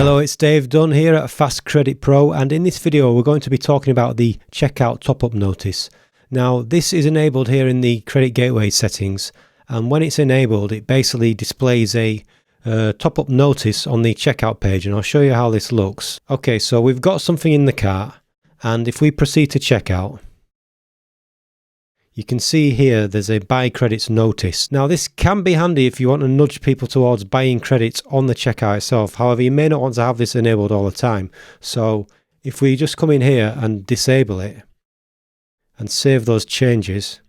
Hello, it's Dave Dunn here at FastCredit Pro, and in this video we're going to be talking about the checkout top-up notice. Now this is enabled here in the credit gateway settings, and when it's enabled it basically displays a top-up notice on the checkout page, and I'll show you how this looks. Okay, so we've got something in the cart, and if we proceed to checkout, you can see here there's a buy credits notice. Now this can be handy if you want to nudge people towards buying credits on the checkout itself. However, you may not want to have this enabled all the time. So if we just come in here and disable it and save those changes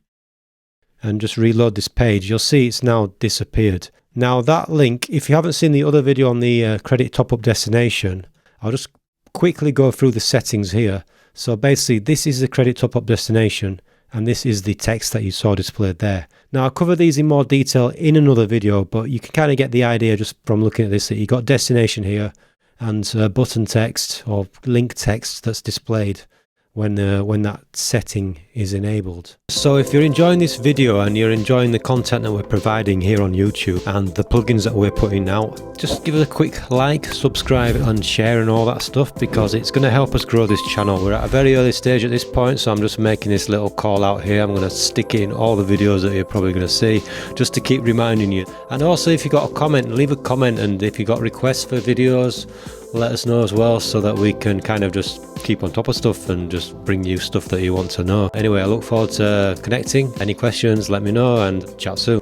and just reload this page, you'll see it's now disappeared. Now that link, if you haven't seen the other video on the credit top-up destination, I'll just quickly go through the settings here. So basically this is the credit top-up destination, and this is the text that you saw displayed there. Now I'll cover these in more detail in another video, but you can kind of get the idea just from looking at this, that you got destination here and button text or link text that's displayed when that setting is enabled. So if you're enjoying this video and you're enjoying the content that we're providing here on YouTube and the plugins that we're putting out, just give us a quick like, subscribe and share and all that stuff, because it's going to help us grow this channel. We're at a very early stage at this point, so I'm just making this little call out here. I'm going to stick it in all the videos that you're probably going to see, just to keep reminding you. And also, if you got a comment, leave a comment, and if you got requests for videos, let us know as well, so that we can kind of just keep on top of stuff and just bring you stuff that you want to know. Anyway, I look forward to connecting. Any questions, let me know, and chat soon.